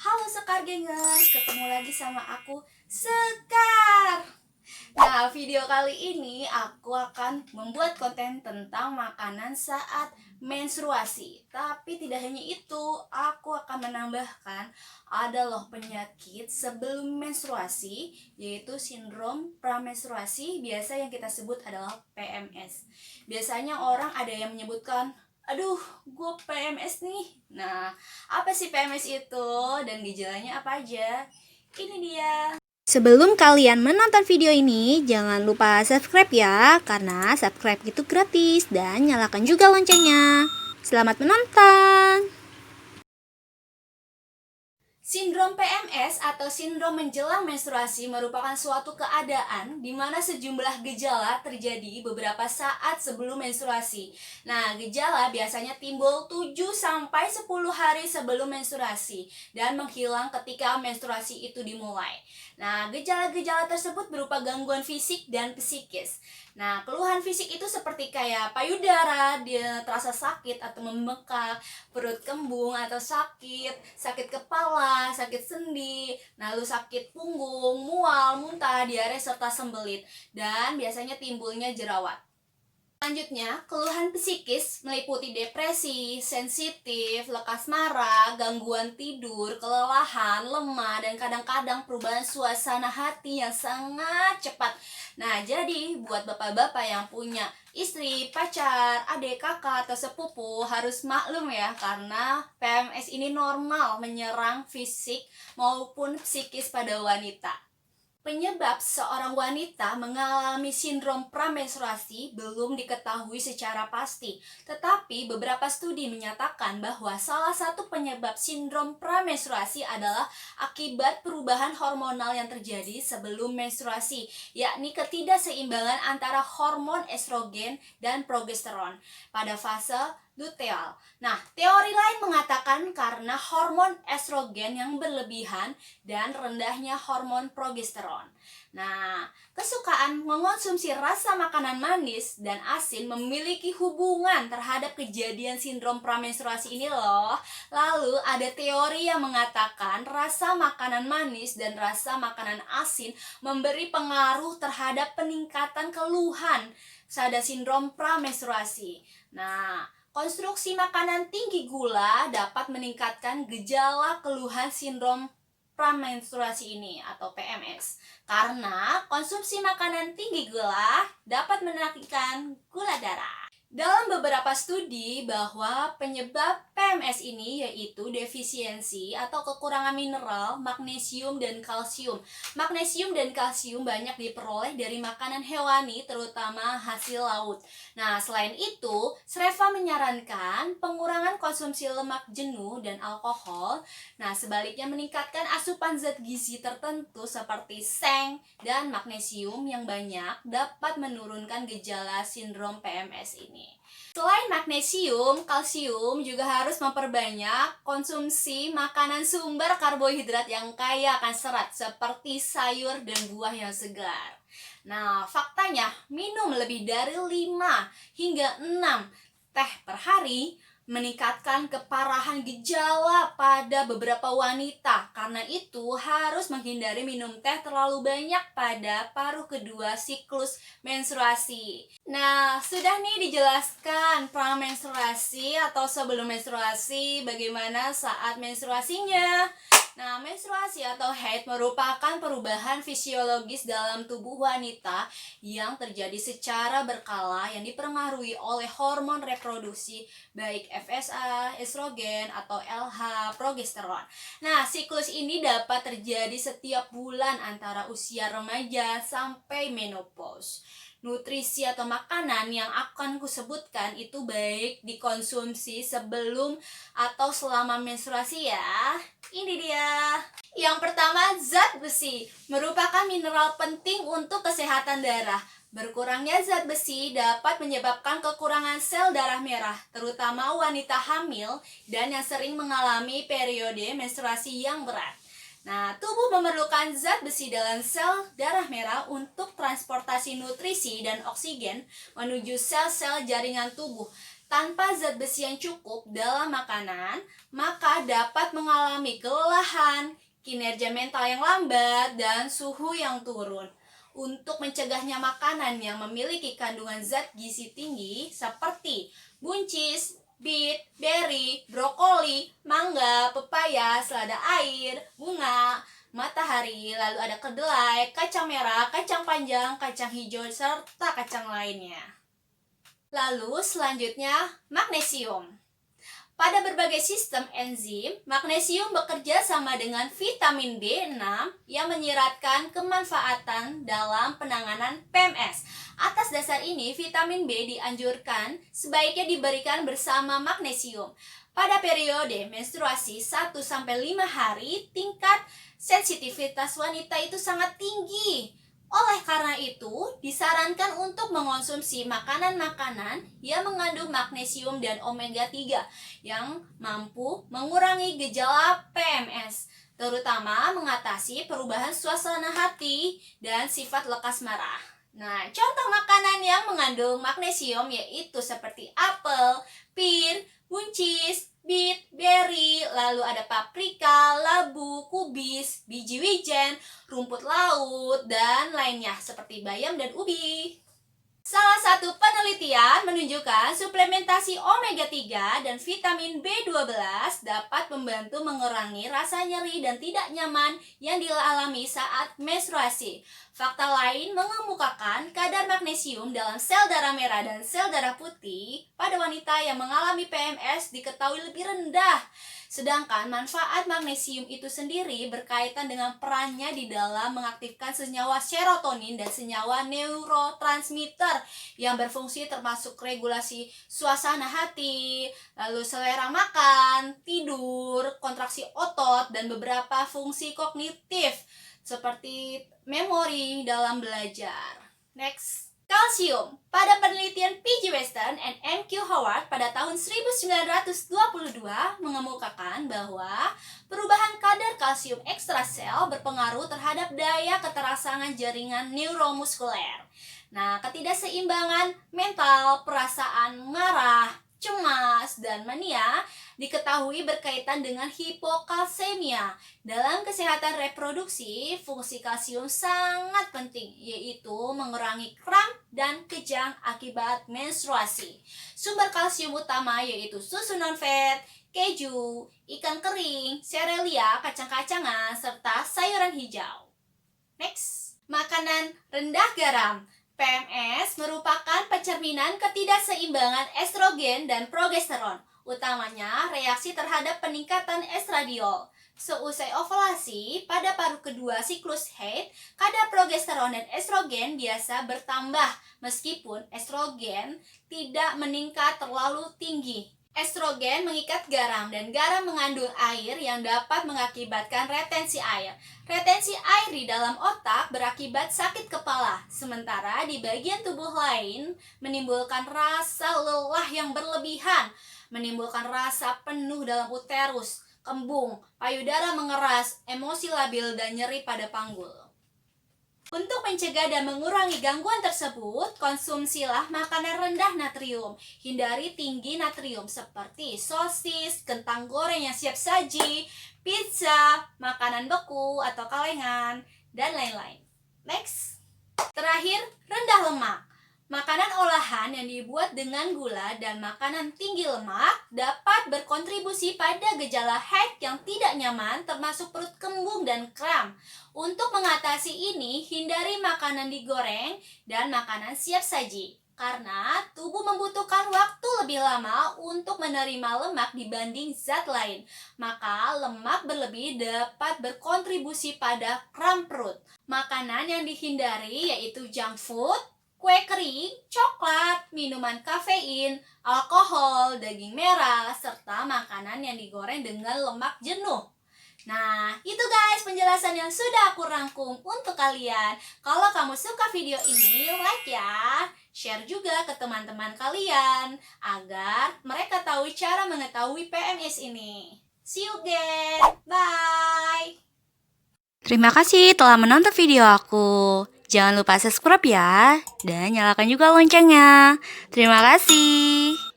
Halo Sekar Gengers, ketemu lagi sama aku Sekar. Nah, video kali ini aku akan membuat konten tentang makanan saat menstruasi. Tapi tidak hanya itu, aku akan menambahkan ada loh penyakit sebelum menstruasi, yaitu sindrom pramenstruasi, biasa yang kita sebut adalah PMS. Biasanya orang ada yang menyebutkan, aduh, gue PMS nih. Nah, apa sih PMS itu dan gejalanya apa aja? Ini dia. Sebelum kalian menonton video ini, jangan lupa subscribe ya, karena subscribe itu gratis dan nyalakan juga loncengnya. Selamat menonton! Sindrom PMS atau sindrom menjelang menstruasi merupakan suatu keadaan di mana sejumlah gejala terjadi beberapa saat sebelum menstruasi. Nah, gejala biasanya timbul 7-10 hari sebelum menstruasi dan menghilang ketika menstruasi itu dimulai. Nah, gejala-gejala tersebut berupa gangguan fisik dan psikis. Nah, keluhan fisik itu seperti kayak payudara, dia terasa sakit atau membengkak, perut kembung atau sakit, sakit kepala, sakit sendi, lalu sakit punggung, mual, muntah, diare, serta sembelit. Dan biasanya timbulnya jerawat. Selanjutnya, keluhan psikis meliputi depresi, sensitif, lekas marah, gangguan tidur, kelelahan, lemah, dan kadang-kadang perubahan suasana hati yang sangat cepat. Nah, jadi buat bapak-bapak yang punya istri, pacar, adik, kakak, atau sepupu harus maklum ya, karena PMS ini normal menyerang fisik maupun psikis pada wanita. Penyebab seorang wanita mengalami sindrom pramenstruasi belum diketahui secara pasti, tetapi beberapa studi menyatakan bahwa salah satu penyebab sindrom pramenstruasi adalah akibat perubahan hormonal yang terjadi sebelum menstruasi, yakni ketidakseimbangan antara hormon estrogen dan progesteron pada fase luteal. Nah, teori lain mengatakan karena hormon estrogen yang berlebihan dan rendahnya hormon progesteron. Nah, kesukaan mengonsumsi rasa makanan manis dan asin memiliki hubungan terhadap kejadian sindrom pramenstruasi ini loh. Lalu ada teori yang mengatakan rasa makanan manis dan rasa makanan asin memberi pengaruh terhadap peningkatan keluhan pada sindrom pramenstruasi. Nah, konstruksi makanan tinggi gula dapat meningkatkan gejala keluhan sindrom pramenstruasi ini atau PMS. Karena konsumsi makanan tinggi gula dapat menaikkan gula darah. Dalam beberapa studi bahwa penyebab PMS ini yaitu defisiensi atau kekurangan mineral, magnesium dan kalsium. Magnesium dan kalsium banyak diperoleh dari makanan hewani terutama hasil laut. Nah, selain itu, Sreva menyarankan pengurangan konsumsi lemak jenuh dan alkohol. Nah, sebaliknya meningkatkan asupan zat gizi tertentu seperti seng dan magnesium yang banyak dapat menurunkan gejala sindrom PMS ini. Selain magnesium, kalsium juga harus memperbanyak konsumsi makanan sumber karbohidrat yang kaya akan serat seperti sayur dan buah yang segar. Nah, faktanya minum lebih dari 5 hingga 6 teh per hari meningkatkan keparahan gejala pada beberapa wanita. Karena itu harus menghindari minum teh terlalu banyak pada paruh kedua siklus menstruasi. Nah, sudah nih dijelaskan pramenstruasi atau sebelum menstruasi, bagaimana saat menstruasinya. Nah, menstruasi atau haid merupakan perubahan fisiologis dalam tubuh wanita yang terjadi secara berkala yang dipengaruhi oleh hormon reproduksi baik FSH, estrogen, atau LH, progesteron. Nah, siklus ini dapat terjadi setiap bulan antara usia remaja sampai menopause. Nutrisi atau makanan yang akan kusebutkan itu baik dikonsumsi sebelum atau selama menstruasi ya. Ini dia. Yang pertama, zat besi merupakan mineral penting untuk kesehatan darah. Berkurangnya zat besi dapat menyebabkan kekurangan sel darah merah, terutama wanita hamil dan yang sering mengalami periode menstruasi yang berat. Nah, tubuh memerlukan zat besi dalam sel darah merah untuk transportasi nutrisi dan oksigen menuju sel-sel jaringan tubuh. tanpa zat besi yang cukup dalam makanan, maka dapat mengalami kelelahan, kinerja mental yang lambat, dan suhu yang turun. Untuk mencegahnya makanan yang memiliki kandungan zat gizi tinggi seperti buncis, beet, beri, brokoli, mangga, pepaya, selada air, bunga, matahari, lalu ada kedelai, kacang merah, kacang panjang, kacang hijau, serta kacang lainnya. Lalu selanjutnya magnesium. Pada berbagai sistem enzim, magnesium bekerja sama dengan vitamin B6 yang menyiratkan kemanfaatan dalam penanganan PMS. Atas dasar ini, vitamin B dianjurkan sebaiknya diberikan bersama magnesium. Pada periode menstruasi 1-5 hari, tingkat sensitivitas wanita itu sangat tinggi. Oleh karena itu, disarankan untuk mengonsumsi makanan-makanan yang mengandung magnesium dan omega 3 yang mampu mengurangi gejala PMS, terutama mengatasi perubahan suasana hati dan sifat lekas marah. Nah, contoh makanan yang mengandung magnesium yaitu seperti apel, pir, buncis, beet, beri, lalu ada paprika, labu, kubis, biji wijen, rumput laut, dan lainnya seperti bayam dan ubi. Salah satu penelitian menunjukkan suplementasi omega 3 dan vitamin B12 dapat membantu mengurangi rasa nyeri dan tidak nyaman yang dialami saat menstruasi. Fakta lain mengemukakan kadar magnesium dalam sel darah merah dan sel darah putih pada wanita yang mengalami PMS diketahui lebih rendah. Sedangkan manfaat magnesium itu sendiri berkaitan dengan perannya di dalam mengaktifkan senyawa serotonin dan senyawa neurotransmitter yang berfungsi termasuk regulasi suasana hati, lalu selera makan, tidur, kontraksi otot, dan beberapa fungsi kognitif seperti memori dalam belajar. Next. Kalsium. Pada penelitian P.G. Weston and M.Q. Howard pada tahun 1922 mengemukakan bahwa perubahan kadar kalsium ekstrasel berpengaruh terhadap daya keterangsangan jaringan neuromuskuler. Nah, ketidakseimbangan mental, perasaan marah, cemas, dan mania diketahui berkaitan dengan hipokalsemia. Dalam kesehatan reproduksi, fungsi kalsium sangat penting, yaitu mengurangi kram dan kejang akibat menstruasi. Sumber kalsium utama yaitu susu non-fat, keju, ikan kering, serealia, kacang-kacangan, serta sayuran hijau. Next, makanan rendah garam. PMS merupakan pencerminan ketidakseimbangan estrogen dan progesteron, utamanya reaksi terhadap peningkatan estradiol. Seusai ovulasi, pada paruh kedua siklus haid, kadar progesteron dan estrogen biasa bertambah, meskipun estrogen tidak meningkat terlalu tinggi. Estrogen mengikat garam dan garam mengandung air yang dapat mengakibatkan retensi air. Retensi air di dalam otak berakibat sakit kepala, sementara di bagian tubuh lain menimbulkan rasa lelah yang berlebihan, menimbulkan rasa penuh dalam uterus, kembung, payudara mengeras, emosi labil, dan nyeri pada panggul. Untuk mencegah dan mengurangi gangguan tersebut, konsumsilah makanan rendah natrium. Hindari tinggi natrium seperti sosis, kentang goreng yang siap saji, pizza, makanan beku atau kalengan, dan lain-lain. Next. Terakhir, rendah lemak. Makanan olahan yang dibuat dengan gula dan makanan tinggi lemak dapat berkontribusi pada gejala haid yang tidak nyaman termasuk perut kembung dan kram. Untuk mengatasi ini, hindari makanan digoreng dan makanan siap saji karena tubuh membutuhkan waktu lebih lama untuk menerima lemak dibanding zat lain. Maka lemak berlebih dapat berkontribusi pada kram perut. Makanan yang dihindari yaitu junk food, kue kering, coklat, minuman kafein, alkohol, daging merah, serta makanan yang digoreng dengan lemak jenuh. Nah, itu guys penjelasan yang sudah aku rangkum untuk kalian. Kalau kamu suka video ini, like ya. Share juga ke teman-teman kalian agar mereka tahu cara mengetahui PMS ini. See you again. Bye. Terima kasih telah menonton video aku. Jangan lupa subscribe ya, dan nyalakan juga loncengnya. Terima kasih.